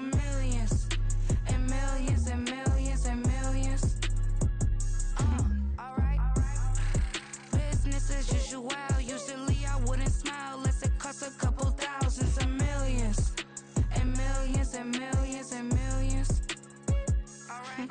millions and millions and millions and millions. Alright. Business as usual. Usually I wouldn't smile unless it cost a couple thousands of millions and millions and millions and millions. Alright.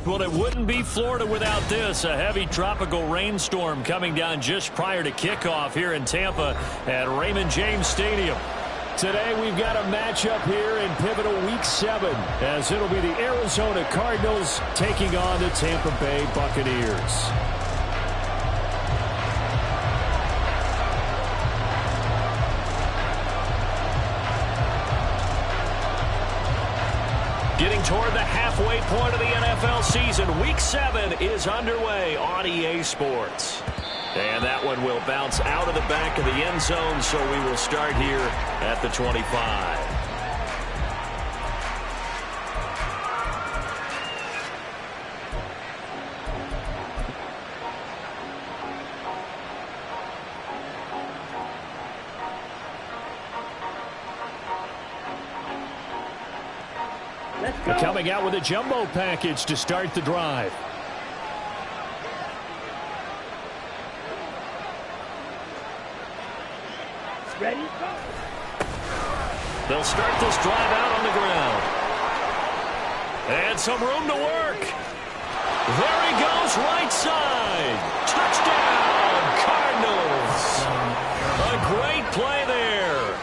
Well, it wouldn't be Florida without this. A heavy tropical rainstorm coming down just prior to kickoff here in Tampa at Raymond James Stadium. Today we've got a matchup here in pivotal Week 7 as it'll be the Arizona Cardinals taking on the Tampa Bay Buccaneers. Getting toward the halfway point of the NFL season. Week 7 is underway on EA Sports. And that one will bounce out of the back of the end zone, so we will start here at the 25. Coming out with a jumbo package to start the drive. Ready? They'll start this drive out on the ground. And some room to work. There he goes, right side. Touchdown, Cardinals. A great play there.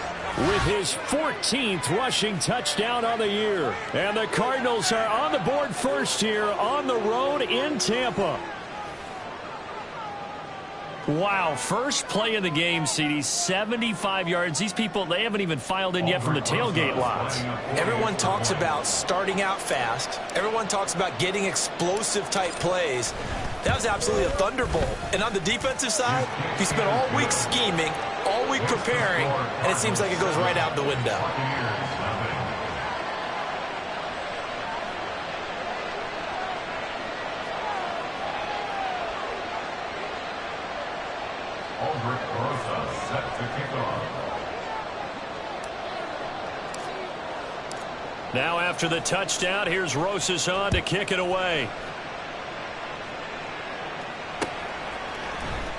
With his 14th rushing touchdown on the year. And the Cardinals are on the board first here on the road in Tampa. Wow, first play of the game, CD, 75 yards. These people, they haven't even filed in yet from the tailgate lots. Everyone talks about starting out fast. Everyone talks about getting explosive-type plays. That was absolutely a thunderbolt. And on the defensive side, he spent all week scheming, all week preparing, and it seems like it goes right out the window. Set to kick off. Now after the touchdown, here's Rosas on to kick it away.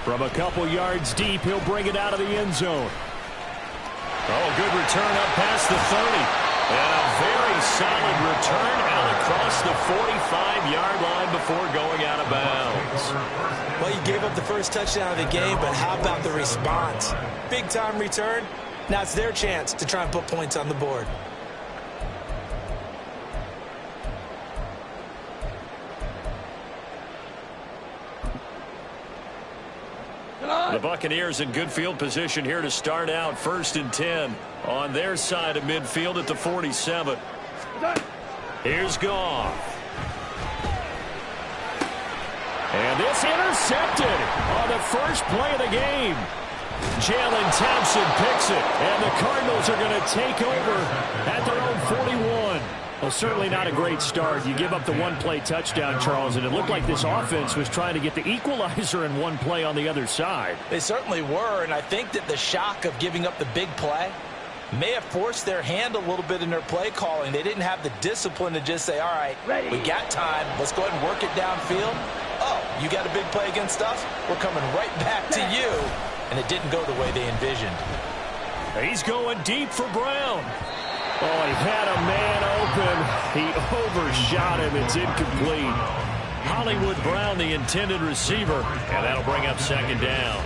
From a couple yards deep, he'll bring it out of the end zone. Oh, good return up past the 30. And a very solid return out across the 45-yard line before going out of bounds. Well, you gave up the first touchdown of the game, but how about the response? Big-time return. Now it's their chance to try and put points on the board. The Buccaneers in good field position here to start out 1st and 10 on their side of midfield at the 47. Here's Goff. And this intercepted on the first play of the game. Jalen Thompson picks it, and the Cardinals are going to take over at their own 41. Well, certainly not a great start. You give up the one-play touchdown, Charles, and it looked like this offense was trying to get the equalizer in one play on the other side. They certainly were, and I think that the shock of giving up the big play may have forced their hand a little bit in their play calling. They didn't have the discipline to just say, all right, we got time. Let's go ahead and work it downfield. Oh, you got a big play against us? We're coming right back to you. And it didn't go the way they envisioned. He's going deep for Brown. Oh, he had a man open. He overshot him. It's incomplete. Hollywood Brown, the intended receiver, and that'll bring up 2nd down.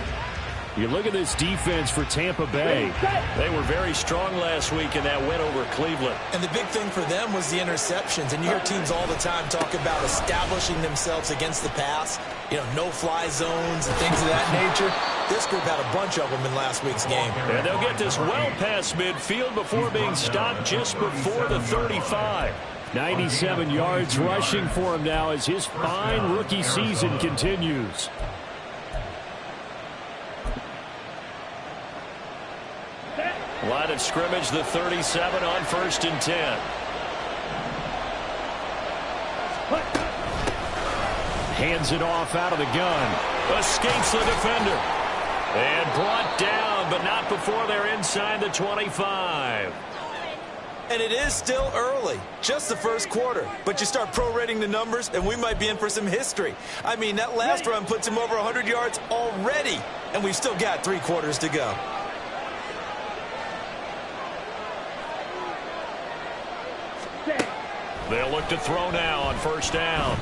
You look at this defense for Tampa Bay. They were very strong last week in that win over Cleveland. And the big thing for them was the interceptions. And you hear teams all the time talk about establishing themselves against the pass. You know, no-fly zones and things of that nature. This group had a bunch of them in last week's game. And they'll get this well past midfield before being stopped just before the 35. 97 yards rushing for him now as his fine rookie season continues. Line of scrimmage, the 37 on 1st and 10. Hands it off out of the gun. Escapes the defender. And brought down, but not before they're inside the 25. And it is still early, just the first quarter. But you start prorating the numbers, and we might be in for some history. I mean, that last run puts him over 100 yards already, and we've still got 3 quarters to go. They'll look to throw now on 1st down.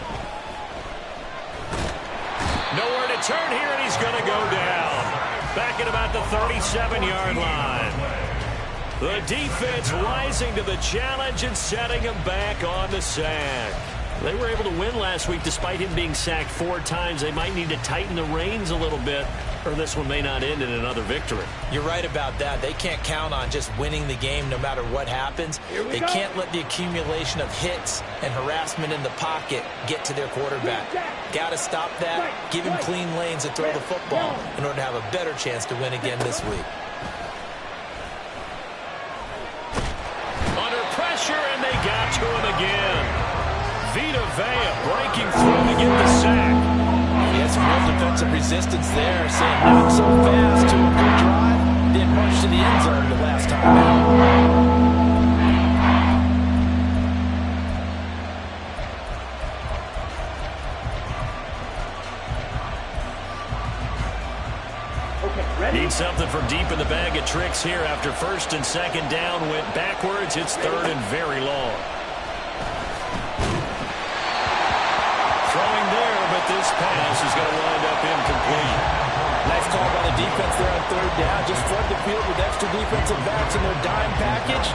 Nowhere to turn here, and he's going to go down. Back at about the 37-yard line. The defense rising to the challenge and setting him back on the sack. They were able to win last week despite him being sacked 4 times. They might need to tighten the reins a little bit, or this one may not end in another victory. You're right about that. They can't count on just winning the game no matter what happens. They can't let the accumulation of hits and harassment in the pocket get to their quarterback. Got to stop that, give him clean lanes to throw the football in order to have a better chance to win again this week. Under pressure, and they got to him again. Vita Vea breaking through to get the sack. Yes, real defensive resistance there, saying not so fast to a good drive. Didn't march to the end zone the last time out. Need something from deep in the bag of tricks here after 1st and 2nd down. Went backwards. It's 3rd and very long. Throwing there, but this pass is going to wind up incomplete. Nice call by the defense there on 3rd down. Just flood the field with extra defensive backs in their dime package.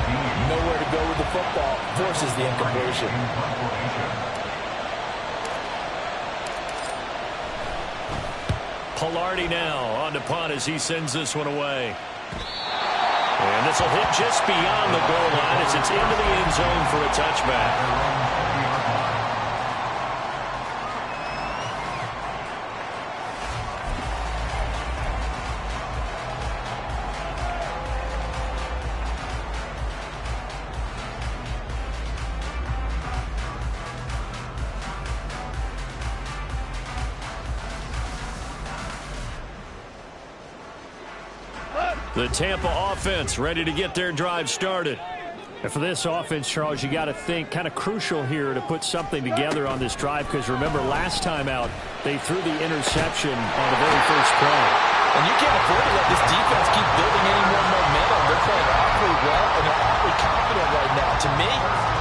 Nowhere to go with the football. Forces the incompletion. Pilardi now on to punt as he sends this one away. And this will hit just beyond the goal line as it's into the end zone for a touchback. The Tampa offense ready to get their drive started. And for this offense, Charles, you got to think kind of crucial here to put something together on this drive, because remember last time out they threw the interception on the very first play. And you can't afford to let this defense keep building any more momentum. They're playing awfully well, and they're awfully confident right now. To me,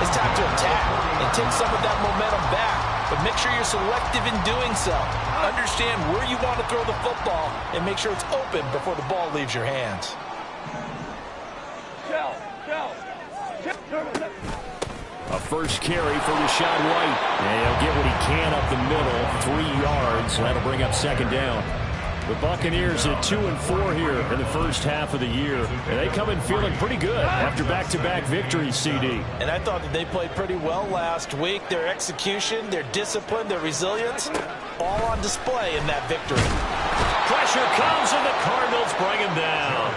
it's time to attack and take some of that momentum back. But make sure you're selective in doing so. Understand where you want to throw the football and make sure it's open before the ball leaves your hands. A first carry for Rachaad White. And he'll get what he can up the middle, 3 yards. That'll bring up 2nd down. The Buccaneers at 2-4 here in the first half of the year. And they come in feeling pretty good after back-to-back victories, CD. And I thought that they played pretty well last week. Their execution, their discipline, their resilience, all on display in that victory. Pressure comes, and the Cardinals bring him down.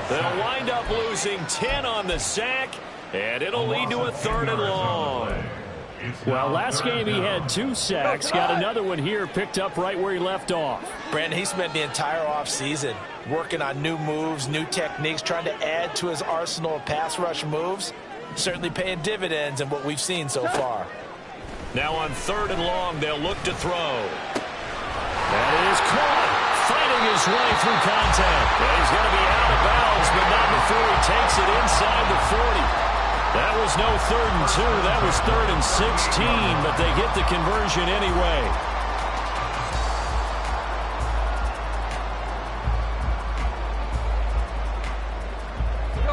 They'll wind up losing 10 on the sack, and it'll lead to a 3rd and long. Well, last game he had 2 sacks. Got another one here, picked up right where he left off. Brandon, he spent the entire offseason working on new moves, new techniques, trying to add to his arsenal of pass rush moves. Certainly paying dividends in what we've seen so far. Now on 3rd and long, they'll look to throw. That is caught, fighting his way through contact. And he's going to be out of bounds, but not before he takes it inside the 40. That was no 3rd and 2. That was 3rd and 16, but they get the conversion anyway.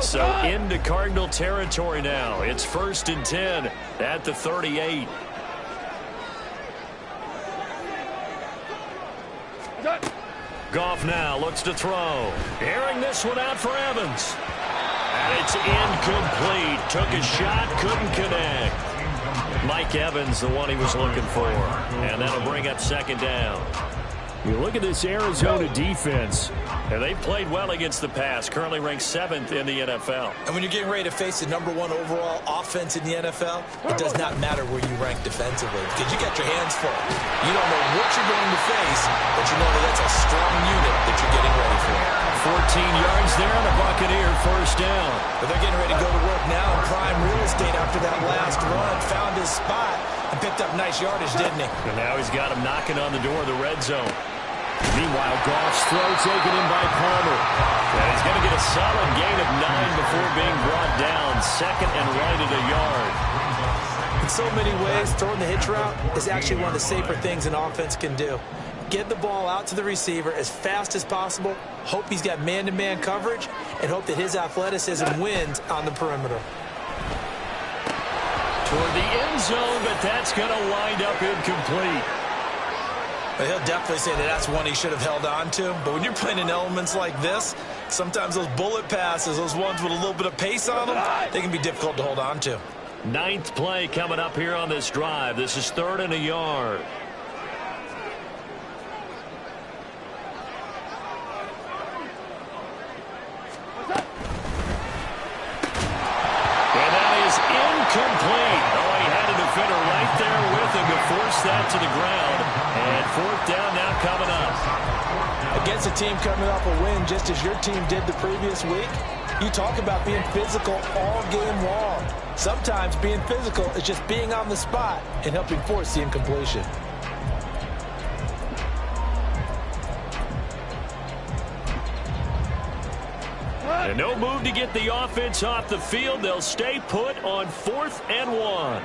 So into Cardinal territory now. It's 1st and 10 at the 38. Goff now looks to throw. Airing this one out for Evans. And it's incomplete. Took a shot, couldn't connect. Mike Evans, the one he was looking for. And that'll bring up 2nd down. You look at this Arizona defense, And they've played well against the pass, currently ranked 7th in the NFL. And when you're getting ready to face the #1 overall offense in the NFL, it does not matter where you rank defensively because you got your hands full. You don't know what you're going to face, but you know that that's a strong unit that you're getting ready for. 14 yards there on a Buccaneer first down. But they're getting ready to go to work now in prime real estate after that last run. Found his spot and picked up nice yardage, didn't he? And now he's got him knocking on the door of the red zone. Meanwhile, Goff's throw taken in by Palmer. And he's going to get a solid gain of 9 before being brought down. Second and right at a yard. In so many ways, throwing the hitch route is actually one of the safer things an offense can do. Get the ball out to the receiver as fast as possible, hope he's got man-to-man coverage, and hope that his athleticism wins on the perimeter. Toward the end zone, but that's going to wind up incomplete. But he'll definitely say that that's one he should have held on to. But when you're playing in elements like this, sometimes those bullet passes, those ones with a little bit of pace on them, they can be difficult to hold on to. 9th play coming up here on this drive. This is 3rd and a yard. And that is incomplete. Oh, he had a defender right there with him to force that to the ground. And 4th down now coming up. Against a team coming off a win just as your team did the previous week, you talk about being physical all game long. Sometimes being physical is just being on the spot and helping force the incompletion. And no move to get the offense off the field. They'll stay put on 4th and 1.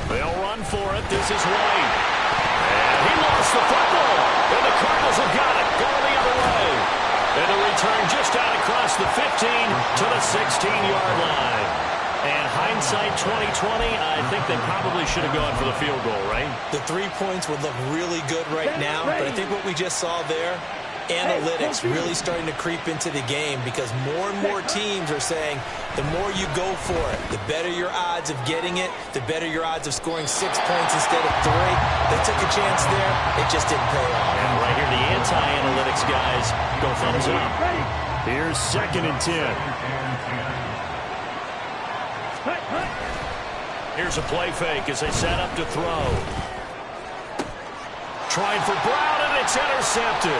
They'll run for it. This is White. And he lost the football. And the Cardinals have got it. Going the other way. And the return just out across the 15 to the 16-yard line. And hindsight 2020, I think they probably should have gone for the field goal, right? The 3 points would look really good right now, but I think what we just saw there, analytics really starting to creep into the game because more and more teams are saying the more you go for it, the better your odds of getting it, the better your odds of scoring 6 points instead of 3. They took a chance there. It just didn't pay off. And right here, the anti-analytics guys go thumbs up. Here's 2nd and 10. Here's a play fake as they set up to throw. Trying for Brown, and it's intercepted.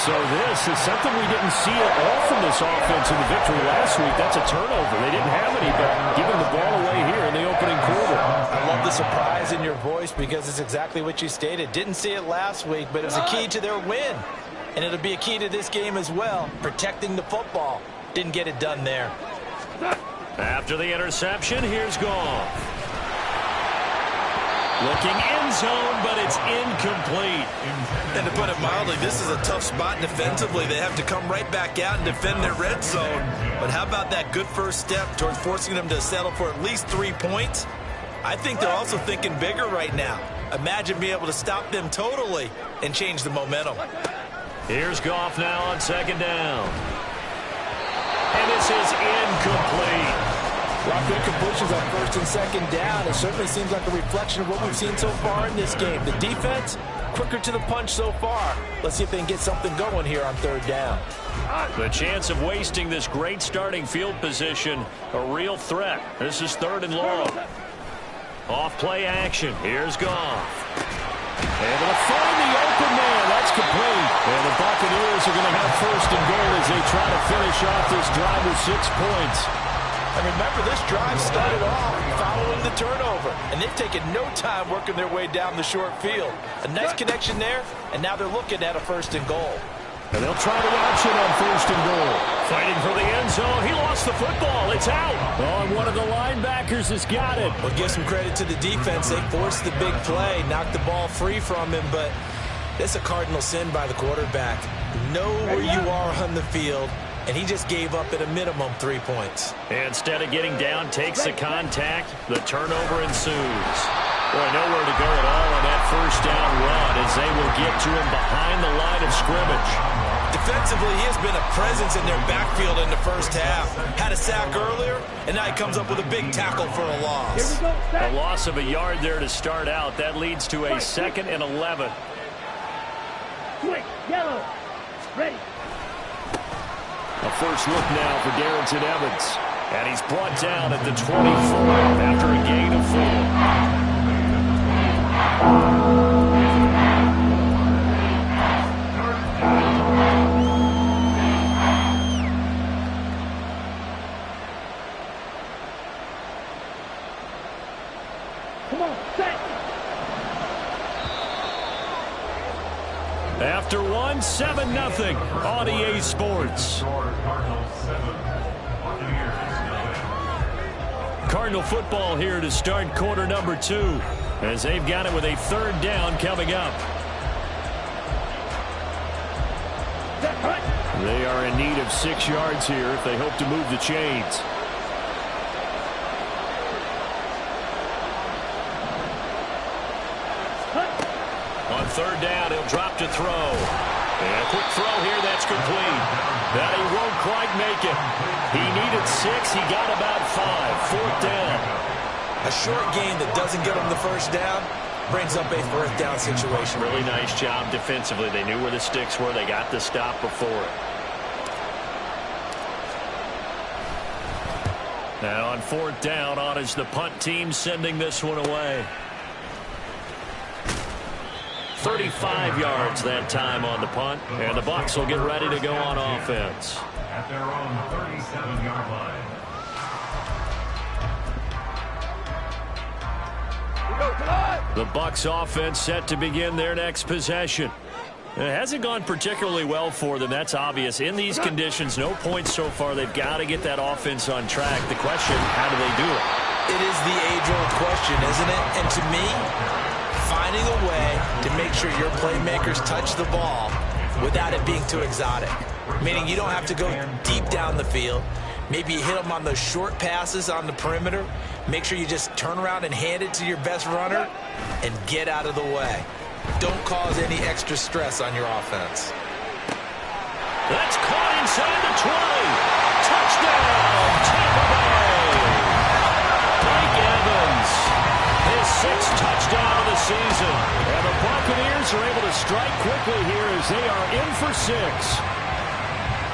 So this is something we didn't see at all from this offense in the victory last week. That's a turnover. They didn't have any, but giving the ball away here in the opening quarter. I love the surprise in your voice because it's exactly what you stated. Didn't see it last week, but it was a key to their win. And it'll be a key to this game as well, protecting the football. Didn't get it done there. After the interception, here's Goff. Looking end zone, but it's incomplete. And to put it mildly, this is a tough spot defensively. They have to come right back out and defend their red zone. But how about that good first step towards forcing them to settle for at least 3 points? I think they're also thinking bigger right now. Imagine being able to stop them totally and change the momentum. Here's Goff now on 2nd down. And this is incomplete. A lot of good completions on 1st and 2nd down. It certainly seems like a reflection of what we've seen so far in this game. The defense, quicker to the punch so far. Let's see if they can get something going here on 3rd down. The chance of wasting this great starting field position, a real threat. This is 3rd and long. Off play action. Here's Goff. Able to find the open man. That's complete. And the Buccaneers are going to have 1st and goal as they try to finish off this drive with 6 points. And remember, this drive started off following the turnover. And they've taken no time working their way down the short field. A nice connection there, and now they're looking at a 1st and goal. And they'll try to option on 1st and goal. Fighting for the end zone. He lost the football. It's out. Oh, and one of the linebackers has got it. Well, give some credit to the defense. They forced the big play, knocked the ball free from him, but it's a cardinal sin by the quarterback. Know where you are on the field, and he just gave up at a minimum 3 points. Instead of getting down, takes the contact. The turnover ensues. Boy, nowhere to go at all on that 1st down run as they will get to him behind the line of scrimmage. Defensively, he has been a presence in their backfield in the first half. Had a sack earlier, and now he comes up with a big tackle for a loss. A loss of a yard there to start out. That leads to a 2nd and 11. Swing, yellow, ready. A first look now for Darrington Evans. And he's brought down at the 24 after a gain of 4. Come on, set. After one, 7-0 on EA Sports. Cardinal football here to start quarter number 2 as they've got it with a 3rd down coming up. They are in need of 6 yards here if they hope to move the chains. On 3rd down, he'll drop to throw. And a quick throw here, that's complete. That he won't quite make it. He needed 6, he got about 5. 4th down. A short gain that doesn't get him the first down brings up a 4th down situation. Really nice job defensively. They knew where the sticks were. They got the stop before it. Now on 4th down, on is the punt team sending this one away. 35 yards that time on the punt, and the Bucs will get ready to go on offense. At their own 37-yard line. The Bucs offense set to begin their next possession. It hasn't gone particularly well for them, that's obvious. In these conditions, no points so far. They've got to get that offense on track. The question, how do they do it? It is the age-old question, isn't it? And to me, finding a way to make sure your playmakers touch the ball without it being too exotic. Meaning you don't have to go deep down the field. Maybe you hit them on those short passes on the perimeter. Make sure you just turn around and hand it to your best runner and get out of the way. Don't cause any extra stress on your offense. That's caught inside the 20. Touchdown, Tampa Bay. Mike Evans, his 6th touchdown of the season. And the Buccaneers are able to strike quickly here as they are in for 6.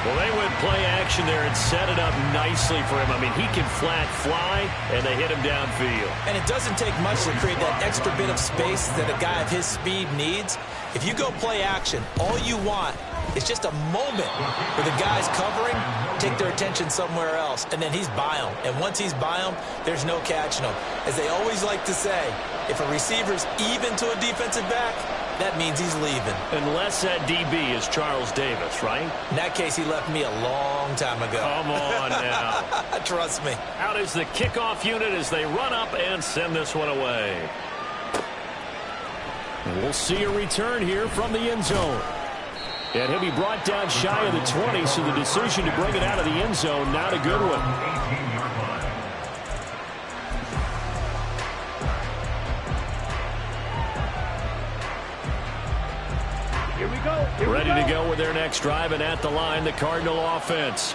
Well, they went play action there and set it up nicely for him. I mean, he can flat fly, and they hit him downfield. And it doesn't take much to create that extra bit of space that a guy of his speed needs. If you go play action, all you want is just a moment where the guy's covering, take their attention somewhere else, and then he's by him. And once he's by him, there's no catching him. As they always like to say, if a receiver's even to a defensive back, that means he's leaving. Unless that DB is Charles Davis, right? In that case, he left me a long time ago. Come on now. Trust me. Out is the kickoff unit as they run up and send this one away. And we'll see a return here from the end zone. And he'll be brought down shy of the 20, so the decision to bring it out of the end zone, not a good one. 18-yard line. Here we go. Ready to go with their next drive, and at the line, the Cardinal offense.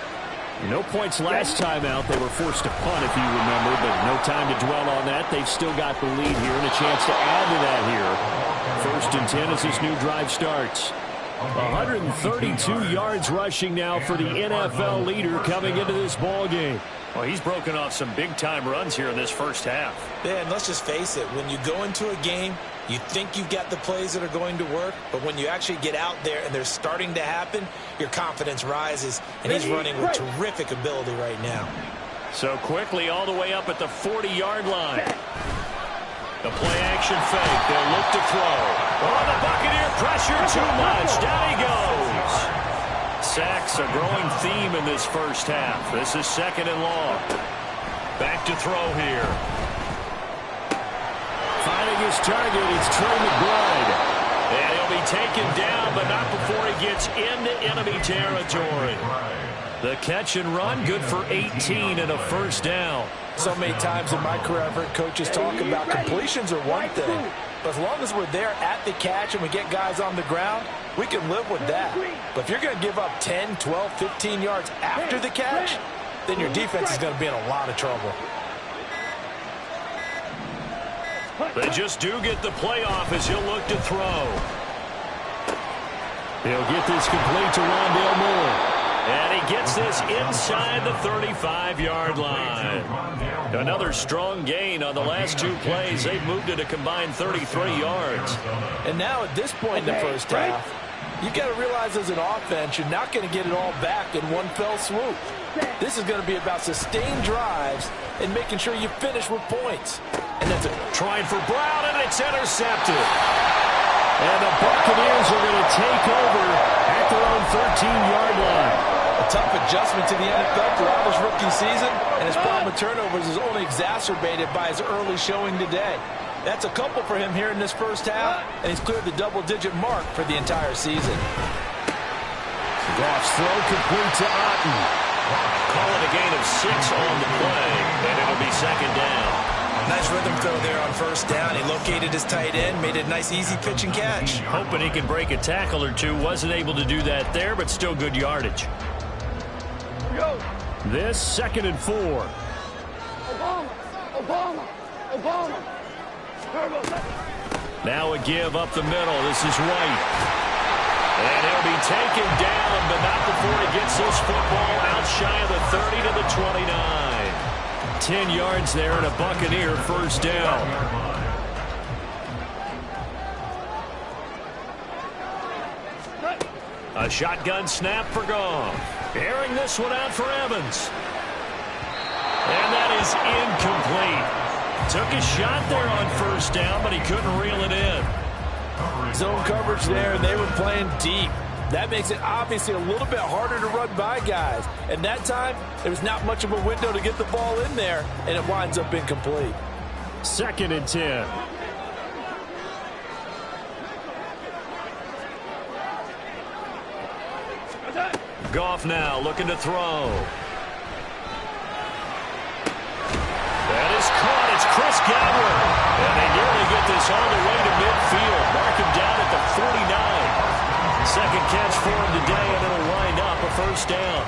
No points last time out. They were forced to punt, if you remember, but no time to dwell on that. They've still got the lead here and a chance to add to that here. 1st and 10 as this new drive starts. 132 yards rushing now for the NFL leader coming into this ball game. Well, he's broken off some big-time runs here in this first half. Yeah, and let's just face it. When you go into a game, you think you've got the plays that are going to work, but when you actually get out there and they're starting to happen, your confidence rises, and he's running with terrific ability right now. So quickly all the way up at the 40-yard line. The play-action fake. They'll look to throw. Oh, the Buccaneer pressure too much. Down he goes. Sacks a growing theme in this first half. This is 2nd and long. Back to throw here. Finding his target, it's Trey McBride. And he'll be taken down, but not before he gets into enemy territory. The catch and run, good for 18 and a first down. So many times in my career, I've heard coaches talk about completions are one thing, As long as we're there at the catch and we get guys on the ground, we can live with that. But if you're going to give up 10, 12, 15 yards after the catch, then your defense is going to be in a lot of trouble. They just do get the playoff as he'll look to throw. He'll get this complete to Rondale Moore. And he gets this inside the 35-yard line. Another strong gain on the last two plays. They've moved it a combined 33 yards. And now at this point in the first half, you've got to realize as an offense, you're not going to get it all back in one fell swoop. This is going to be about sustained drives and making sure you finish with points. And that's it. Trying for Brown, and it's intercepted. And the Buccaneers are going to take over at their own 13-yard line. A tough adjustment to the NFL throughout his rookie season, and his problem with turnovers is only exacerbated by his early showing today. That's a couple for him here in this first half, and he's cleared the double-digit mark for the entire season. Goff's throw complete to Otten. Call it a gain of 6 on the play, and it'll be second down. Nice rhythm throw there on first down. He located his tight end, made a nice easy pitch and catch. Hoping he can break a tackle or two. Wasn't able to do that there, but still good yardage. This 2nd and 4. Obama. Now a give up the middle. This is White. And he'll be taken down, but not before he gets this football out shy of the 30 to the 29. 10 yards there and a Buccaneer first down. A shotgun snap for Goff. Airing this one out for Evans. And that is incomplete. Took a shot there on first down, but he couldn't reel it in. Zone coverage there, and they were playing deep. That makes it obviously a little bit harder to run by guys. And that time, there was not much of a window to get the ball in there, and it winds up incomplete. 2nd and 10. Goff now looking to throw. That is caught. It's Chris Godwin. And they nearly get this all the way to midfield. Mark him down at the 49. Second catch for him today, and it'll wind up a first down.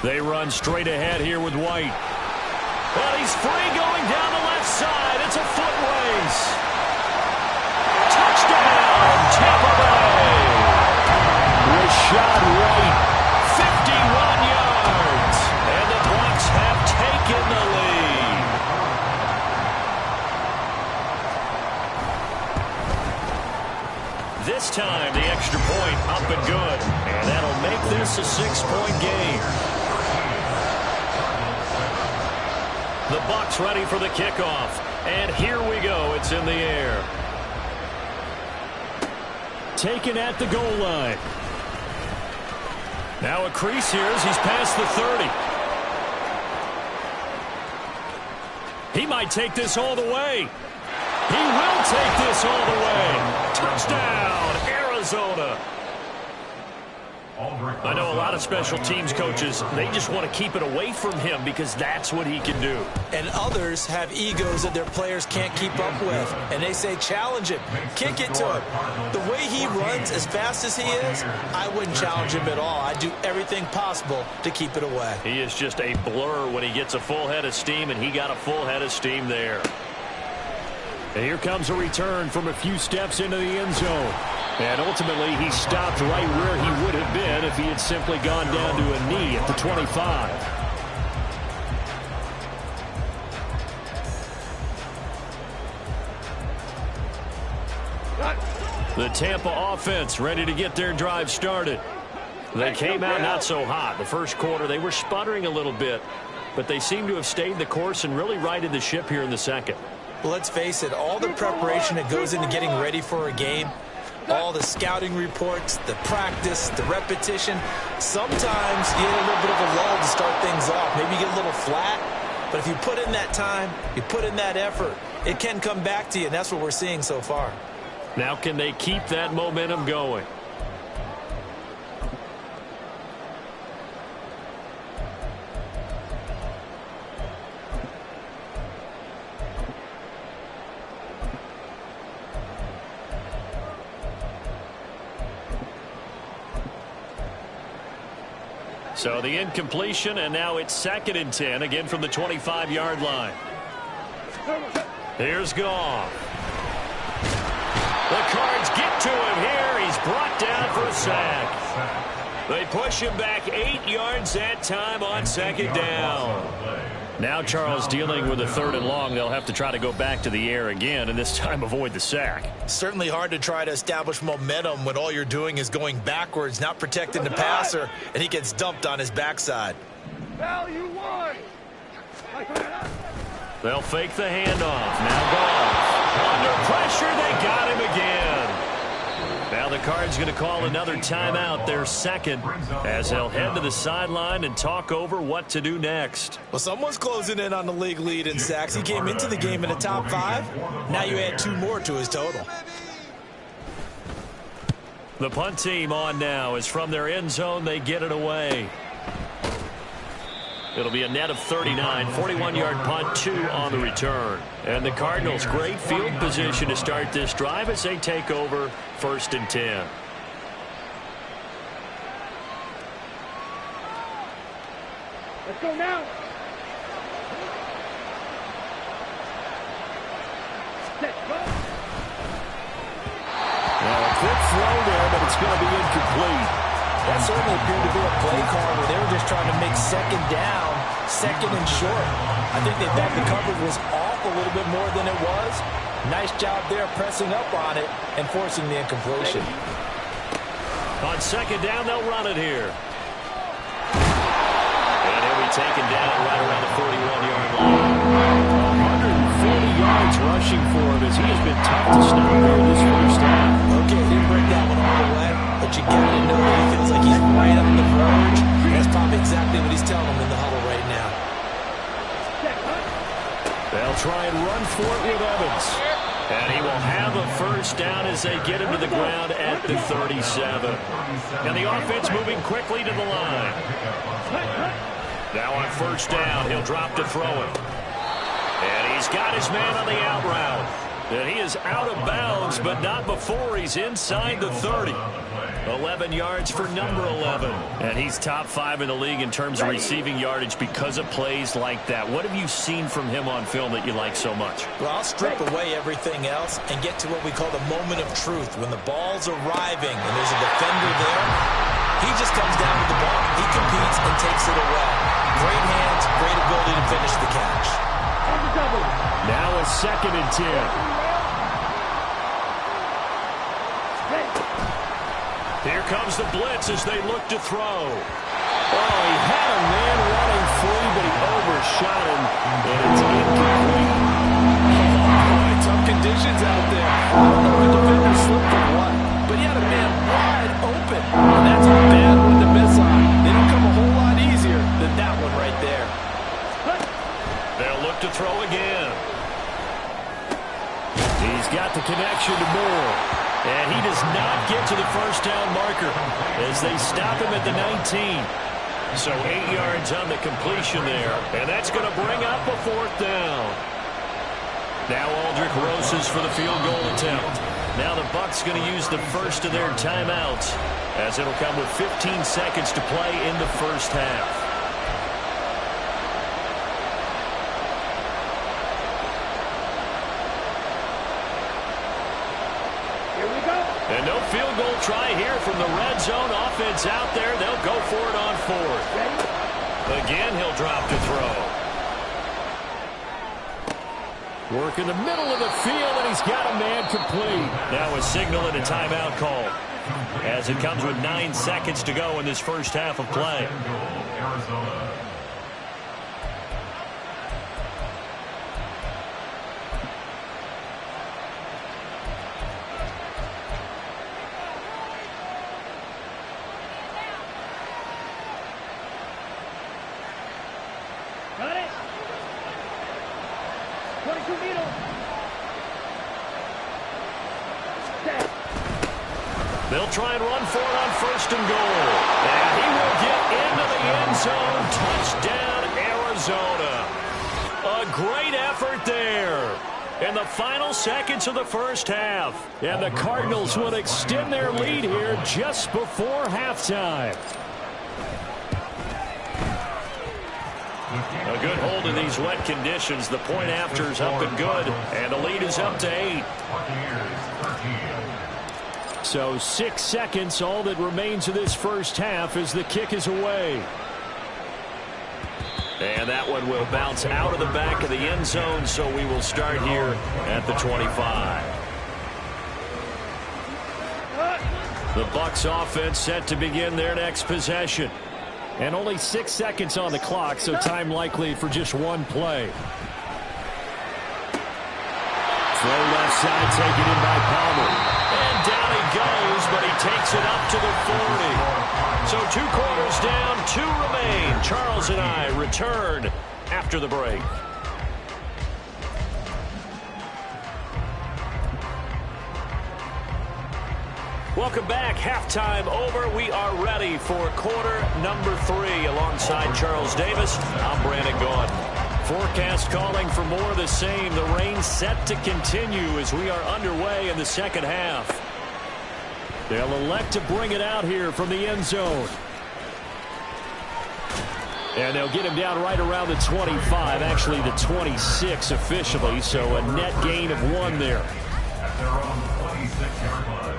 They run straight ahead here with White. Well, he's free going down the left side. It's a foot race. Touchdown, Tampa Bay. Rashad White. 51 yards. And the Bucs have taken the lead. This time, the extra point up and good. And that'll make this a 6-point game. The Bucs ready for the kickoff. And here we go. It's in the air. Taken at the goal line. Now a crease here as he's past the 30. He might take this all the way. He will take this all the way. Touchdown, Arizona. I know a lot of special teams coaches, they just want to keep it away from him because that's what he can do. And others have egos that their players can't keep up with. And they say, challenge him, kick it to him. The way he runs as fast as he is, I wouldn't challenge him at all. I'd do everything possible to keep it away. He is just a blur when he gets a full head of steam, and he got a full head of steam there. And here comes a return from a few steps into the end zone. And ultimately, he stopped right where he would have been if he had simply gone down to a knee at the 25. The Tampa offense ready to get their drive started. They came out not so hot. The first quarter, they were sputtering a little bit, but they seem to have stayed the course and really righted the ship here in the second. Well, let's face it, all the preparation that goes into getting ready for a game, all the scouting reports, the practice, the repetition, sometimes you get a little bit of a lull to start things off. Maybe you get a little flat, but if you put in that time, you put in that effort, it can come back to you, and that's what we're seeing so far. Now can they keep that momentum going? So the incompletion, and now it's 2nd and 10, again from the 25-yard line. Here's Goff. The Cards get to him here. He's brought down for a sack. They push him back 8 yards that time on 2nd down. Now Charles dealing with a 3rd and long. They'll have to try to go back to the air again, and this time avoid the sack. Certainly hard to try to establish momentum when all you're doing is going backwards, not protecting the passer, and he gets dumped on his backside. Value one. They'll fake the handoff. Now Goff. Under pressure, they got him again. Now the Cards going to call another timeout, their 2nd, as they'll head to the sideline and talk over what to do next. Well, someone's closing in on the league lead in sacks. He came into the game in the top 5. Now you add 2 more to his total. The punt team on now is from their end zone. They get it away. It'll be a net of 39, 41-yard punt, 2 on the return. And the Cardinals, great field position to start this drive as they take over 1st and 10. Let's go now. Now a quick throw there, but it's going to be incomplete. That certainly appeared to be a play call where they were just trying to make 2nd down, 2nd and short. I think they thought the coverage was off a little bit more than it was. Nice job there pressing up on it and forcing the incompletion. On 2nd down, they'll run it here. And he'll be taken down right around the 41-yard line. 140 yards rushing for him as he has been tough to stop here this first half. Okay, didn't break that one all the way, but you got to know that he feels like he's right up the verge. That's probably exactly what he's telling him in the huddle right now. They'll try and run for it with Evans. And he will have a 1st down as they get him to the ground at the 37. And the offense moving quickly to the line. Now on 1st down, he'll drop to throw it. And he's got his man on the out route. And he is out of bounds, but not before he's inside the 30. 11 yards for number 11. And he's top 5 in the league in terms of receiving yardage because of plays like that. What have you seen from him on film that you like so much? Well, I'll strip away everything else and get to what we call the moment of truth. When the ball's arriving and there's a defender there, he just comes down with the ball. He competes and takes it away. Great hands, great ability to finish the catch. Now a 2nd and 10. Here comes the blitz as they look to throw. Oh, he had a man running free, but he overshot him, and it's incomplete. Oh, boy, tough conditions out there. I don't know if the defender slipped or what, but he had a man wide open, and that's a bad one to miss on. They don't come a whole lot easier than that one right there. They'll look to throw again. He's got the connection to Moore. And he does not get to the 1st down marker as they stop him at the 19. So 8 yards on the completion there. And that's going to bring up a 4th down. Now Aldrich Rosas for the field goal attempt. Now the Bucs going to use the first of their timeouts as it'll come with 15 seconds to play in the 1st half. And no field goal try here from the red zone. Offense out there. They'll go for it on 4th. Again, he'll drop to throw. Work in the middle of the field, and he's got a man complete. Now a signal and a timeout call as it comes with 9 seconds to go in this first half of play. Got it. 22 meters. Set. They'll try and run for it on 1st and goal. And he will get into the end zone. Touchdown, Arizona. A great effort there in the final seconds of the first half. And the Cardinals will extend their lead here just before halftime. A good hold in these wet conditions. The point after's up and good. And the lead is up to 8. So 6 seconds, all that remains of this first half as the kick is away. And that one will bounce out of the back of the end zone, so we will start here at the 25. The Bucs offense set to begin their next possession. And only 6 seconds on the clock, so time likely for just one play. Throw left side, taken in by Palmer. And down he goes, but he takes it up to the 40. So 2 quarters down, 2 remain. Charles and I return after the break. Welcome back. Halftime over. We are ready for quarter number 3. Alongside Charles Davis, I'm Brandon Gaudin. Forecast calling for more of the same. The rain set to continue as we are underway in the second half. They'll elect to bring it out here from the end zone. And they'll get him down right around the 25, actually the 26 officially, so a net gain of 1 there. At their own 26-yard line.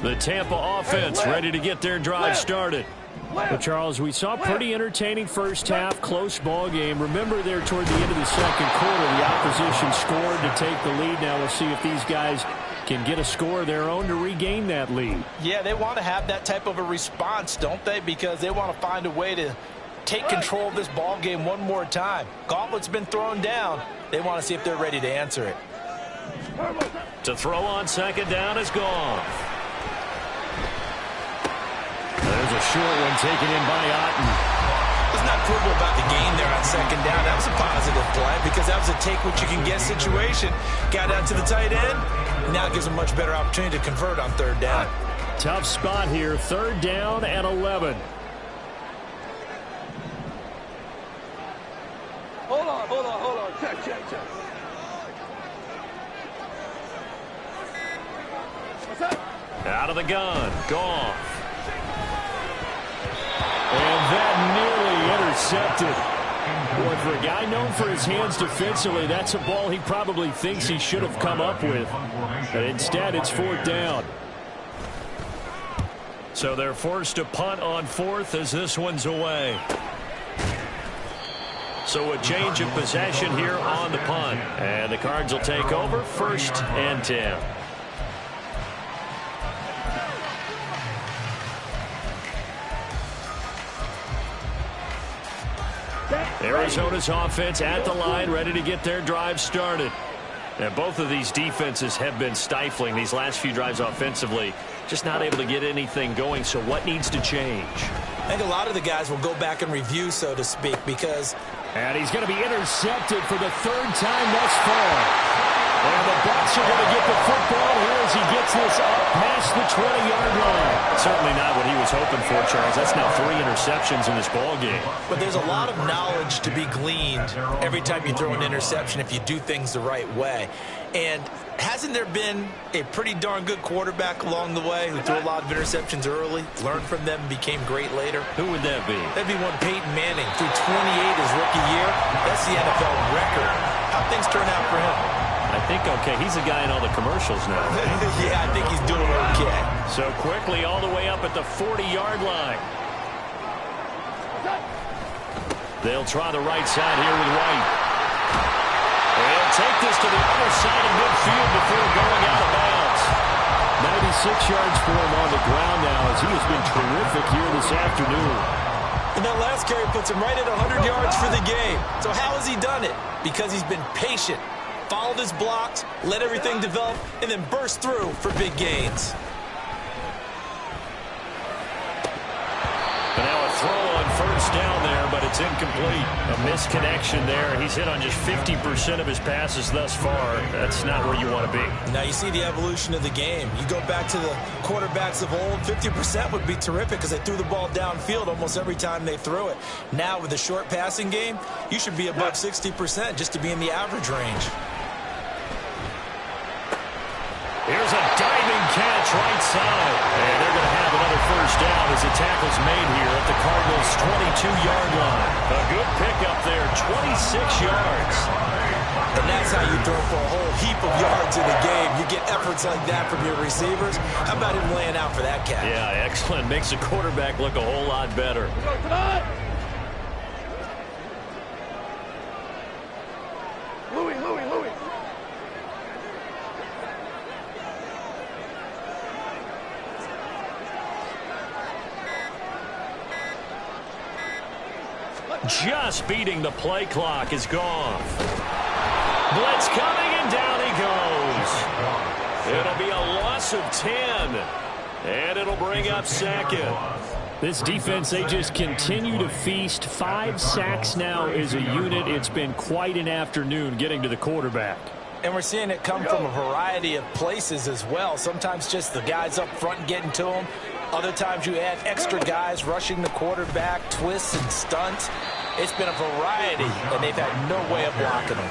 The Tampa offense ready to get their drive started. But Charles, we saw a pretty entertaining first half, close ball game. Remember there toward the end of the second quarter, the opposition scored to take the lead. Now we'll see if these guys can get a score of their own to regain that lead. Yeah, they want to have that type of a response, don't they? Because they want to find a way to take control of this ball game one more time. Gauntlet's been thrown down. They want to see if they're ready to answer it. To throw on second down is gone. There's a short one taken in by Otten. Let's not quibble about the gain there on second down. That was a positive play because that was a take-what-you-can-get situation. Got out to the tight end. Now it gives them a much better opportunity to convert on third down. Tough spot here. 3rd down and 11. Hold on. Check. What's up? Out of the gun. Gone. And that nearly intercepted. Boy, for a guy known for his hands defensively, that's a ball he probably thinks he should have come up with. But instead, it's 4th down. So they're forced to punt on 4th as this one's away. So a change of possession here on the punt. And the Cards will take over 1st and 10. Arizona's offense at the line, ready to get their drive started. And both of these defenses have been stifling these last few drives offensively. Just not able to get anything going, so what needs to change? I think a lot of the guys will go back and review, so to speak, because... And he's going to be intercepted for the 3rd time thus far. And the Bucs are going to get the football here as he gets this up past the 20-yard line. Certainly not what he was hoping for, Charles. That's now 3 interceptions in this ball game. But there's a lot of knowledge to be gleaned every time you throw an interception if you do things the right way. And hasn't there been a pretty darn good quarterback along the way who threw a lot of interceptions early, learned from them, and became great later? Who would that be? That'd be one Peyton Manning. Threw 28 his rookie year. That's the NFL record. How'd things turn out for him? I think okay. He's a guy in all the commercials now. Yeah, I think he's doing okay. So quickly all the way up at the 40-yard line. They'll try the right side here with White. They'll take this to the other side of midfield before going out of bounds. 96 yards for him on the ground now as he has been terrific here this afternoon. And that last carry puts him right at 100 yards for the game. So how has he done it? Because he's been patient, followed his blocks, let everything develop, and then burst through for big gains. But now a throw on 1st down there, but It's incomplete. A misconnection there. He's hit on just 50% of his passes thus far. That's not where you want to be. Now you see the evolution of the game. You go back to the quarterbacks of old, 50% would be terrific because they threw the ball downfield almost every time they threw it. Now with the short passing game, you should be above 60% just to be in the average range. Here's a diving catch right side. And they're going to have another first down as the tackle's made here at the Cardinals' 22-yard line. A good pickup there, 26 yards. And that's how you throw for a whole heap of yards in a game. You get efforts like that from your receivers. How about him laying out for that catch? Yeah, excellent. Makes the quarterback look a whole lot better. Louis. Just beating the play clock is gone. Blitz coming, and down he goes. It'll be a loss of 10, and it'll bring up second. This defense, they just continue to feast. 5 sacks now as a unit. It's been quite an afternoon getting to the quarterback. And we're seeing it come from a variety of places as well. Sometimes just the guys up front getting to him. Other times you add extra guys rushing the quarterback, twists and stunts. It's been a variety, and they've had no way of blocking him.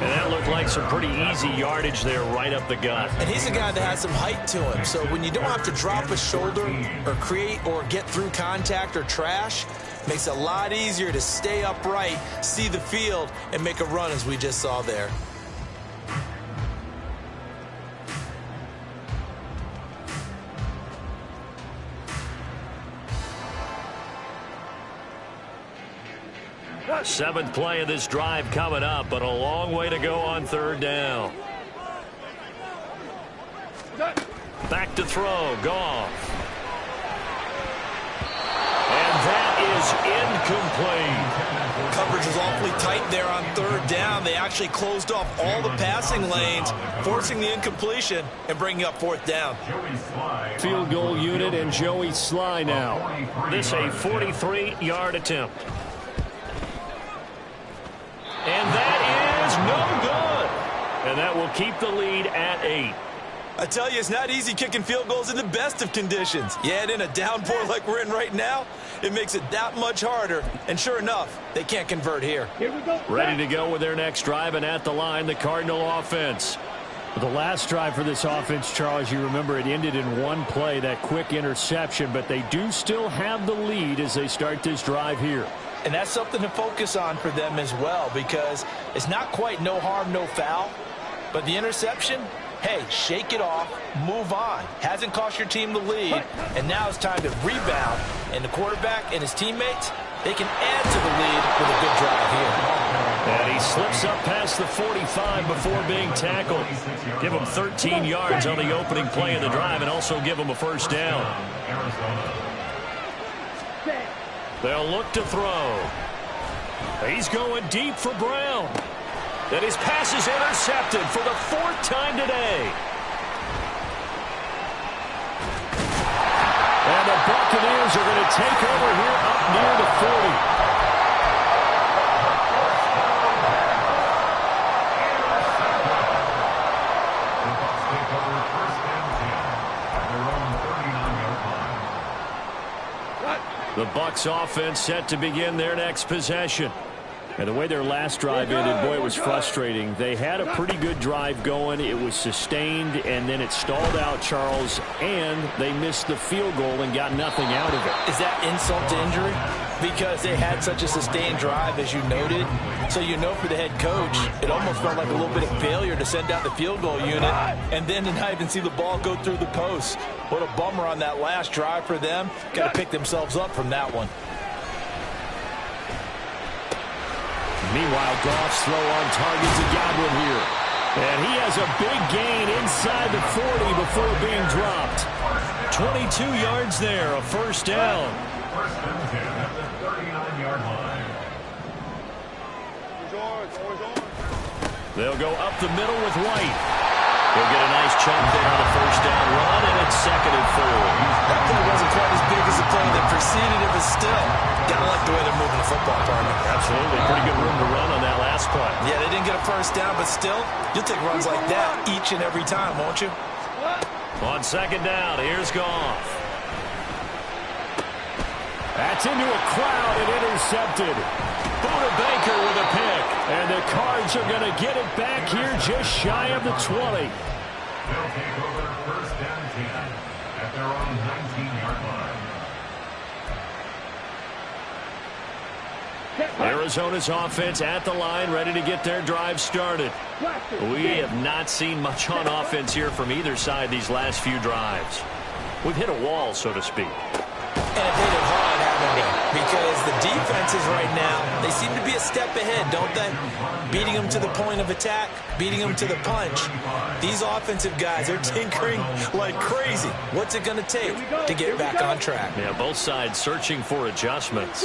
And that looked like some pretty easy yardage there right up the gut. And he's a guy that has some height to him. So when you don't have to drop a shoulder or create or get through contact or trash, makes it a lot easier to stay upright, see the field, and make a run as we just saw there. Seventh play of this drive coming up, but a long way to go on third down. Back to throw, Goff. And that is incomplete. Coverage is awfully tight there on third down. They actually closed off all the passing lanes, forcing the incompletion and bringing up fourth down. Field goal unit and Joey Sly now. This a 43-yard attempt. And that is no good. And that will keep the lead at 8. I tell you, it's not easy kicking field goals in the best of conditions. You add in a downpour like we're in right now, it makes it that much harder. And sure enough, they can't convert here. Here we go. Ready to go with their next drive, and at the line, the Cardinal offense. The last drive for this offense, Charles, you remember it ended in one play, that quick interception, but they do still have the lead as they start this drive here. And that's something to focus on for them as well, because it's not quite no harm, no foul. But the interception, hey, shake it off, move on. Hasn't cost your team the lead, and now it's time to rebound. And the quarterback and his teammates, they can add to the lead with a good drive here. And he slips up past the 45 before being tackled. Give him 13 yards on the opening play of the drive and also give him a first down. They'll look to throw. He's going deep for Brown. And his pass is intercepted for the 4th time today. And the Buccaneers are going to take over here up near the 40. The Bucs offense set to begin their next possession. And the way their last drive ended, boy, it was frustrating. They had a pretty good drive going. It was sustained, and then it stalled out, Charles, and they missed the field goal and got nothing out of it. Is that insult to injury? Because they had such a sustained drive, as you noted. So you know for the head coach, it almost felt like a little bit of failure to send out the field goal unit and then to not even see the ball go through the post. What a bummer on that last drive for them. Got to pick themselves up from that one. Meanwhile, Goff's throw on target to Godwin here. And he has a big gain inside the 40 before being dropped. 22 yards there, a first down. First and 10 at the 39-yard line. They'll go up the middle with White. He'll get a nice chunk there on a first down run, and it's 2nd and 4. That play wasn't quite as big as the play that preceded it, but still, gotta like the way they're moving the the football, partner. Absolutely. Pretty good room to run on that last play. Yeah, they didn't get a first down, but still, you'll take runs like that each and every time, won't you? On second down, here's Goff. That's into a crowd and intercepted. Buda Baker with a pick. And the Cards are going to get it back here just shy of the 20. They'll take over first down 10 at their own 19-yard line. Arizona's offense at the line, ready to get their drive started. We have not seen much on offense here from either side these last few drives. We've hit a wall, so to speak. And it hit it hard, haven't they? Because the defenses right now, they seem to be a step ahead, don't they? Beating them to the point of attack, beating them to the punch. These offensive guys, they're tinkering like crazy. What's it going to take to get back on track? Yeah, both sides searching for adjustments.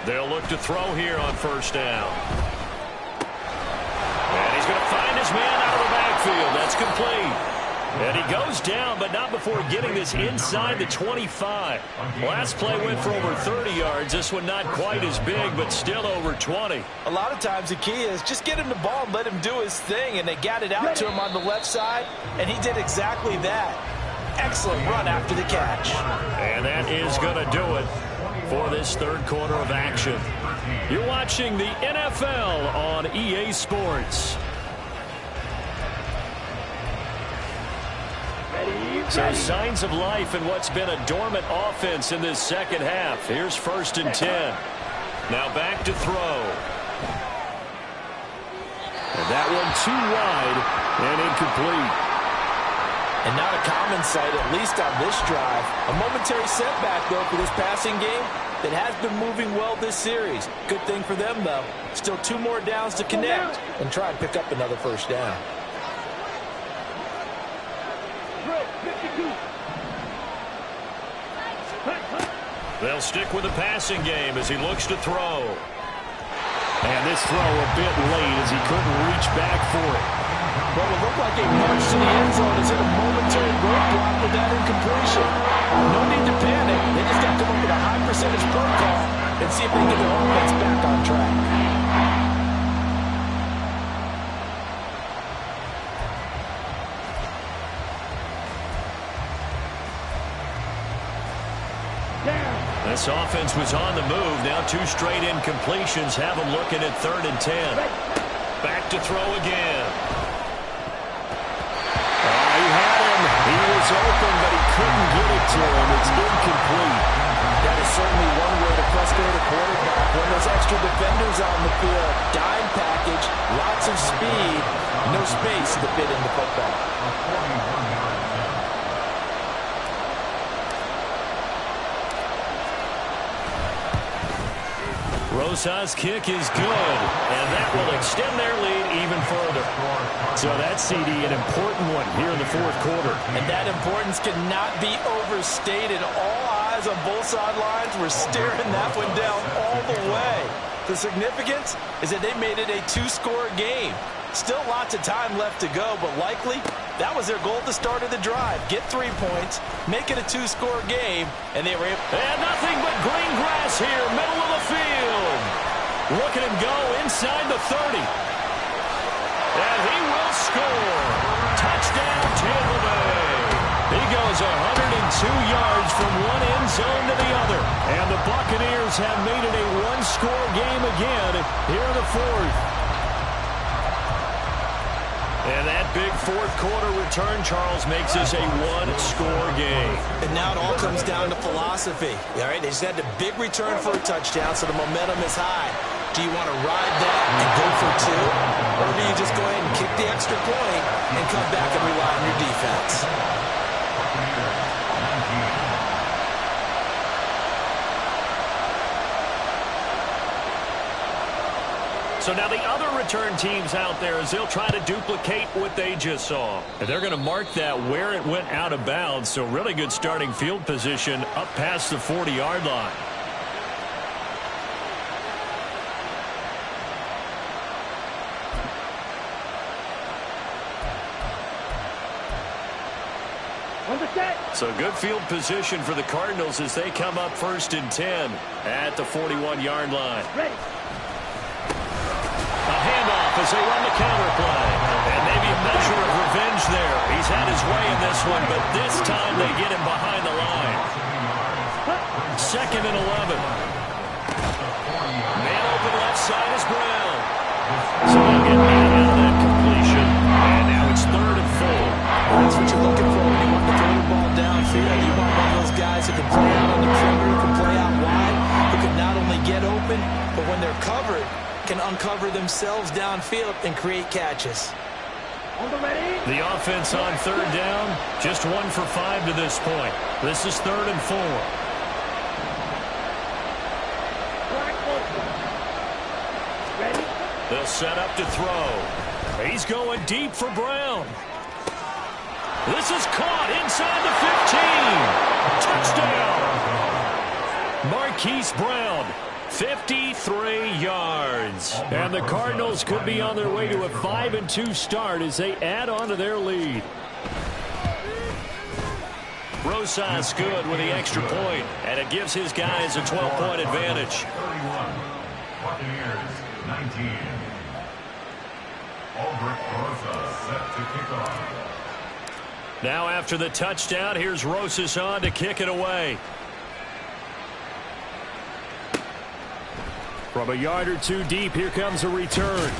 They'll look to throw here on first down. And he's going to find his man out of the backfield. That's complete. And he goes down, but not before getting this inside the 25. Last play went for over 30 yards. This one not quite as big, but still over 20. A lot of times the key is just get him the ball and let him do his thing, and they got it out to him on the left side, and he did exactly that. Excellent run after the catch. And that is going to do it for this third quarter of action. You're watching the NFL on EA Sports. So signs of life in what's been a dormant offense in this second half. Here's first and 10. Now back to throw. And that one too wide and incomplete. And not a common sight, at least on this drive. A momentary setback, though, for this passing game that has been moving well this series. Good thing for them, though. Still 2 more downs to connect and try and pick up another first down. They'll stick with the passing game as he looks to throw. And this throw a bit late as he couldn't reach back for it. Well, it looked like a march to the end zone is in a momentary roadblock with that incompletion. No need to panic. They just got to come up with a high percentage protocol and see if they can get their offense back on track. This offense was on the move. Now 2 straight incompletions have them looking at 3rd and 10. Back to throw again. He had him. He was open, but he couldn't get it to him. It's incomplete. That is certainly one way to frustrate a quarterback. When there's extra defenders on the field, dime package, lots of speed, no space to fit in the football. Rosa's kick is good, and that will extend their lead even further. So that CD, an important one here in the fourth quarter. And that importance cannot be overstated. All eyes on both sidelines were staring that one down all the way. The significance is that they made it a 2-score game. Still lots of time left to go, but likely that was their goal at the start of the drive. Get 3 points, make it a 2-score game, and they were able. And nothing but green grass here, middle of the field. Look at him go inside the 30. And he will score. Touchdown, Tampa Bay. He goes 102 yards from one end zone to the other. And the Buccaneers have made it a 1-score game again here in the fourth. And that big fourth quarter return, Charles, makes this a 1-score game. And now it all comes down to philosophy. All right, they just had a big return for a touchdown, so the momentum is high. Do you want to ride that and go for 2? Or do you just go ahead and kick the extra point and come back and rely on your defense? So now the other return teams out there as they'll try to duplicate what they just saw. And they're going to mark that where it went out of bounds. So really good starting field position up past the 40-yard line. On the set. So good field position for the Cardinals as they come up 1st and 10 at the 41-yard line. Ready. A handoff as they run the counter play. And maybe a measure of revenge there. He's had his way in this one, but this time they get him behind the line. 2nd and 11. Man open left side is Brown. So they'll get 8 out of that completion. And now it's 3rd and 4. That's what you're looking for when you want to throw the ball downfield. You want one of those guys who can play out on the perimeter, who can play out wide, who can not only get open, but when they're covered, can uncover themselves downfield and create catches. The offense on 3rd down, just 1 for 5 to this point. This is 3rd and 4. Ready. They'll set up to throw. He's going deep for Brown. This is caught inside the 15. Touchdown. Marquise Brown, 53 yards. And the Cardinals could be on their way to a 5-2 start as they add on to their lead. Rosas good with the extra point, and it gives his guys a 12-point advantage. 31. Buccaneers, 19. Albrecht Rosas set to kick off. Now after the touchdown, here's Rosas on to kick it away. From a yard or two deep, here comes a return.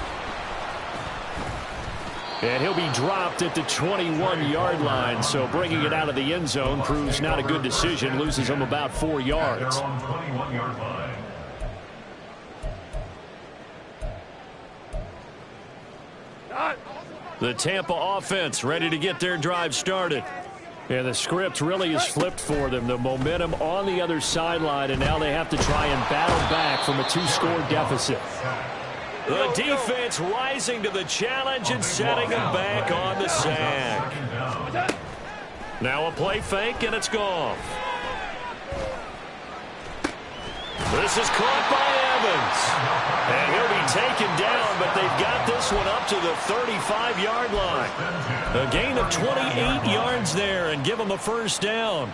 And he'll be dropped at the 21-yard line, so bringing it out of the end zone proves not a good decision, loses him about 4 yards. Their own 21-yard line. The Tampa offense ready to get their drive started. And the script really is flipped for them. The momentum on the other sideline, and now they have to try and battle back from a 2-score deficit. The defense rising to the challenge and setting them back on the sack. Now a play fake, and it's gone. This is caught by Evans. And he'll be taken down, but they've got this one up to the 35-yard line. A gain of 28 yards there and give them a 1st down.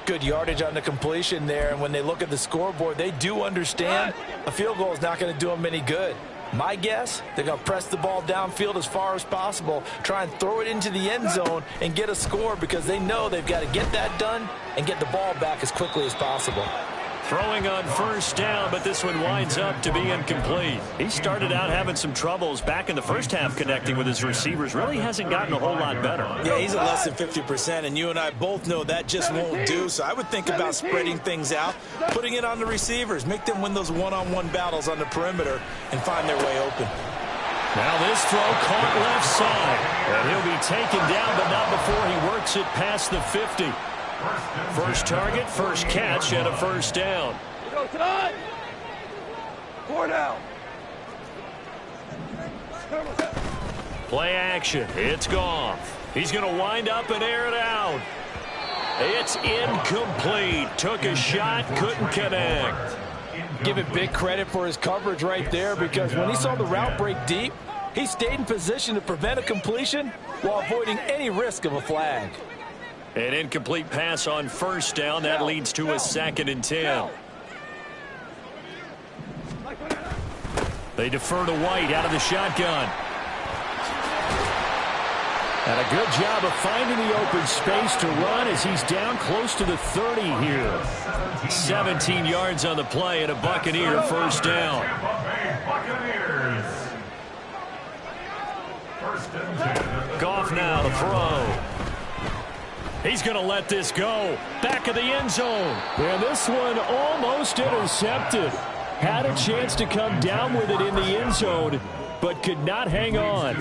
Good yardage on the completion there, and when they look at the scoreboard, they do understand a field goal is not going to do them any good. My guess, they're going to press the ball downfield as far as possible, try and throw it into the end zone and get a score because they know they've got to get that done and get the ball back as quickly as possible. Throwing on 1st down, but this one winds up to be incomplete. He started out having some troubles back in the first half connecting with his receivers. Really hasn't gotten a whole lot better. Yeah, he's at less than 50%, and you and I both know that just won't do. So I would think about spreading things out, putting it on the receivers, make them win those one-on-one battles on the perimeter and find their way open. Now this throw caught left side. And he'll be taken down, but not before he works it past the 50. First target, first catch, and a 1st down. Go tonight. 4 down. Play action. It's Goff. He's going to wind up and air it out. It's incomplete. Took a shot, couldn't connect. Give him big credit for his coverage right there because when he saw the route break deep, he stayed in position to prevent a completion while avoiding any risk of a flag. An incomplete pass on 1st down. That leads to a 2nd and 10. They defer to White out of the shotgun. And a good job of finding the open space to run as he's down close to the 30 here. 17 yards on the play and a Buccaneer 1st down. Goff now to throw. He's going to let this go. Back of the end zone. And this one almost intercepted. Had a chance to come down with it in the end zone, but could not hang on.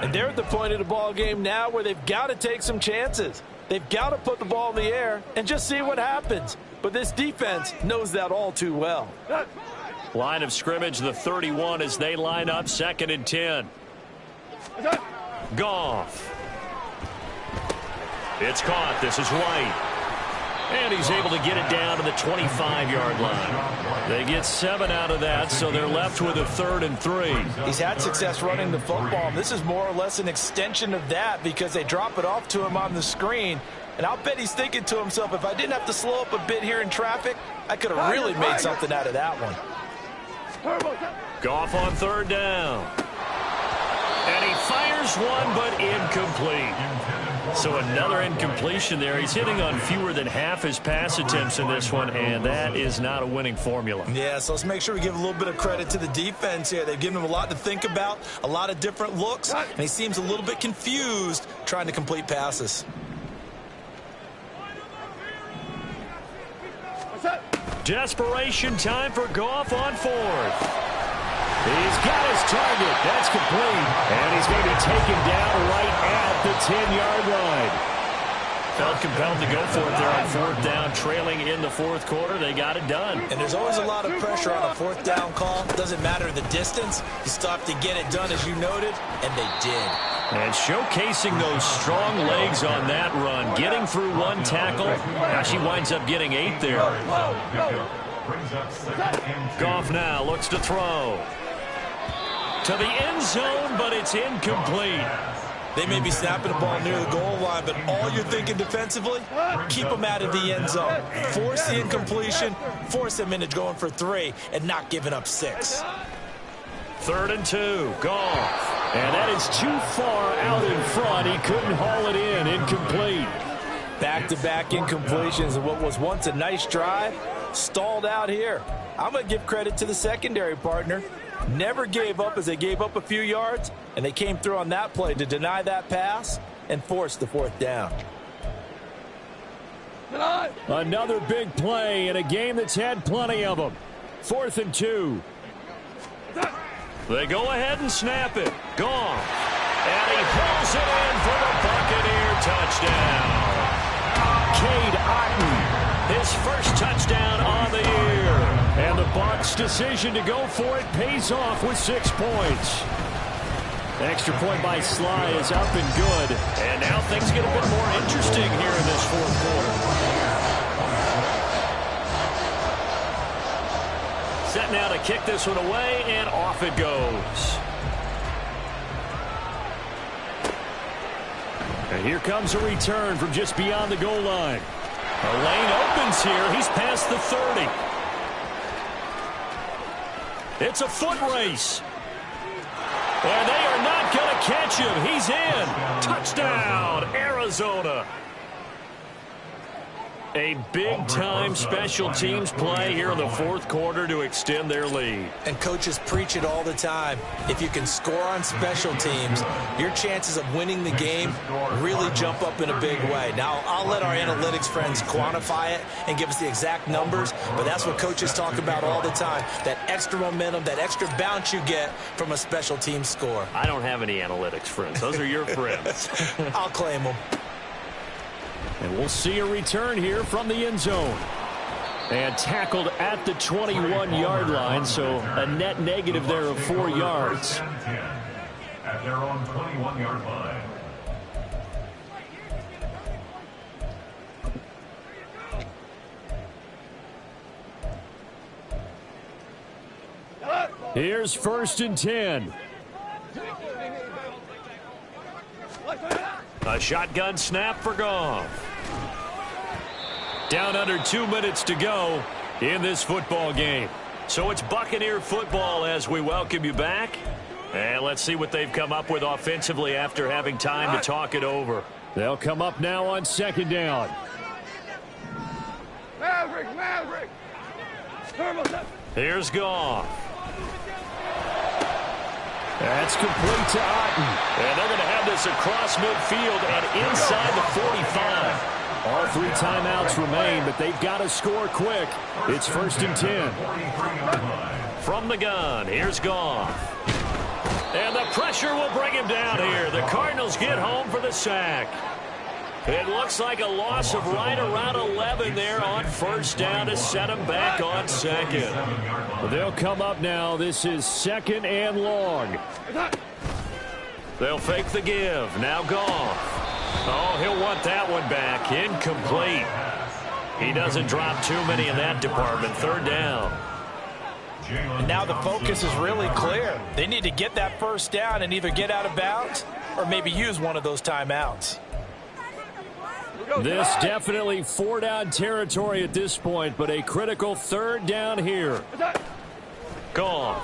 And they're at the point of the ball game now where they've got to take some chances. They've got to put the ball in the air and just see what happens. But this defense knows that all too well. Line of scrimmage, the 31 as they line up 2nd and 10. Goff. It's caught. This is White. And he's able to get it down to the 25-yard line. They get 7 out of that, so they're left with a 3rd and 3. He's had success running the football. This is more or less an extension of that because they drop it off to him on the screen. And I'll bet he's thinking to himself, if I didn't have to slow up a bit here in traffic, I could have really made something out of that one. Goff on third down. And he fires one, but incomplete. So another incompletion there. He's hitting on fewer than half his pass attempts in this one, and that is not a winning formula. Yeah, so let's make sure we give a little bit of credit to the defense here. They've given him a lot to think about, a lot of different looks, and he seems a little bit confused trying to complete passes. Desperation time for Goff on fourth. He's got his target. That's complete. And he's going to be taken down right at the 10-yard line. Felt compelled to go for it there on fourth down, trailing in the fourth quarter. They got it done. And there's always a lot of pressure on a fourth down call. Doesn't matter the distance. You still have to get it done, as you noted, and they did. And showcasing those strong legs on that run, getting through one tackle. Now she winds up getting 8 there. Goff now looks to throw. To the end zone, but it's incomplete. They may be snapping the ball near the goal line, but all you're thinking defensively, keep them out of the end zone. Force the incompletion, force them into going for 3, and not giving up 6. 3rd and 2, Goff. And that is too far out in front. He couldn't haul it in. Incomplete. Back-to-back incompletions of what was once a nice drive, stalled out here. I'm going to give credit to the secondary partner. Never gave up as they gave up a few yards, and they came through on that play to deny that pass and force the 4th down. Another big play in a game that's had plenty of them. 4th and 2. They go ahead and snap it. Goff. And he pulls it in for the Buccaneer touchdown. Cade Otton, his first touchdown on the year. And the Bucs' decision to go for it pays off with 6 points. Extra point by Sly is up and good. And now things get a bit more interesting here in this fourth quarter. Set now to kick this one away, and off it goes. And here comes a return from just beyond the goal line. The lane opens here. He's past the 30. It's a foot race. And they are not going to catch him. He's in. Touchdown, Arizona. A big-time special teams play here in the fourth quarter to extend their lead. And coaches preach it all the time. If you can score on special teams, your chances of winning the game really jump up in a big way. Now, I'll let our analytics friends quantify it and give us the exact numbers, but that's what coaches talk about all the time, that extra momentum, that extra bounce you get from a special team score. I don't have any analytics friends. Those are your friends. I'll claim them. And we'll see a return here from the end zone. And tackled at the 21-yard line, so a net negative there of 4 yards. At their own 21-yard line. Here's 1st and 10. A shotgun snap for Goff. Down under 2 minutes to go in this football game. So it's Buccaneer football as we welcome you back. And let's see what they've come up with offensively after having time to talk it over. They'll come up now on 2nd down. Maverick! Here's Goff. That's complete to Otton. And they're going to have this across midfield and inside the 45. All 3 timeouts remain, but they've got to score quick. It's 1st and 10. From the gun, here's Goff. And the pressure will bring him down here. The Cardinals get home for the sack. It looks like a loss of right around 11 there on 1st down to set him back on 2nd. They'll come up now. This is 2nd and long. They'll fake the give. Now Goff. Oh, he'll want that one back. Incomplete. He doesn't drop too many in that department. 3rd down. And now the focus is really clear. They need to get that 1st down and either get out of bounds or maybe use one of those timeouts. This definitely 4-down territory at this point, but a critical 3rd down here. Gone.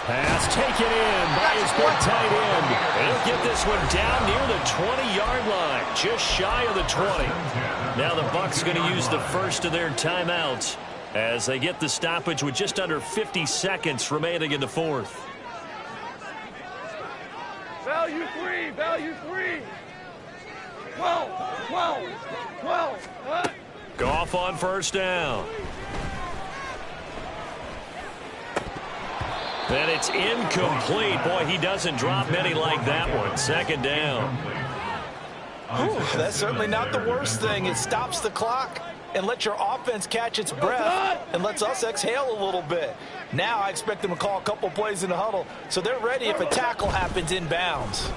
Pass taken in by his big tight end. He'll get this one down near the 20-yard line, just shy of the 20. Now the Bucs going to use the first of their timeouts as they get the stoppage with just under 50 seconds remaining in the 4th. Value 3, value 3. 12. Goff on first down. And it's incomplete. Boy, he doesn't drop many like that one. 2nd down. That's certainly not the worst thing. It stops the clock and lets your offense catch its breath and lets us exhale a little bit. Now I expect them to call a couple plays in the huddle so they're ready if a tackle happens inbounds.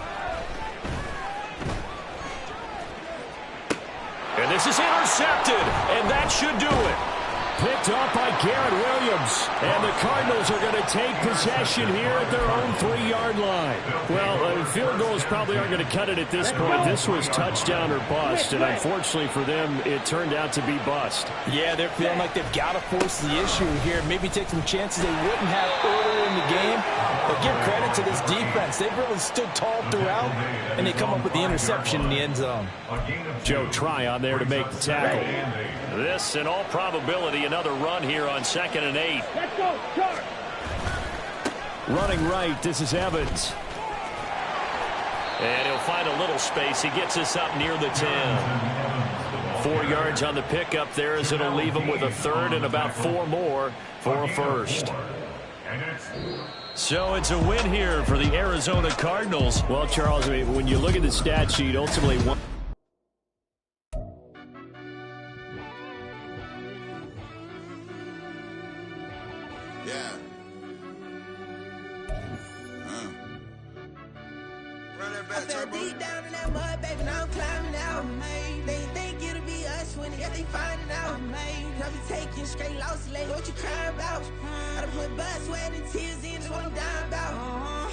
And this is intercepted, and that should do it. Picked up by Garrett Williams. And the Cardinals are going to take possession here at their own 3-yard line. Well, field goals probably aren't going to cut it at this point. This was touchdown or bust, and unfortunately for them, it turned out to be bust. Yeah, they're feeling like they've got to force the issue here. Maybe take some chances they wouldn't have earlier in the game. But give credit to this defense. They've really stood tall throughout, and they come up with the interception in the end zone. Joe Tryon there to make the tackle. This, in all probability, another run here on 2nd and 8. Let's go, Charge. Running right, this is Evans. And he'll find a little space. He gets us up near the 10. 4 yards on the pickup there as it'll leave him with a 3rd and about 4 more for a 1st. So it's a win here for the Arizona Cardinals. Well, Charles, I mean, when you look at the stat sheet, ultimately one. Deep down in that mud, baby, now I'm climbing out. They think it'll be us when they finding out. I be taking straight losses, like what you crying about? I done put blood, sweat, and tears in, just what I'm dying about.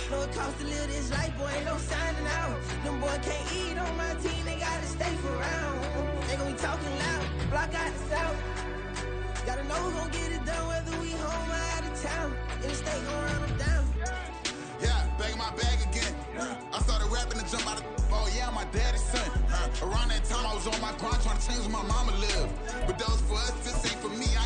Know it costs to live this life, boy, ain't no signing out. Them boy can't eat on my team, they gotta stay for round. They gon' be talking loud, block out the south. Gotta know who gon' get it done, whether we home or out of town. In the state gon' run them down. Yeah, back in my bag again. I started rapping to jump out of yeah, my daddy's son. Around that time, I was on my grind trying to change where my mama lived. But those for us, this ain't for me. I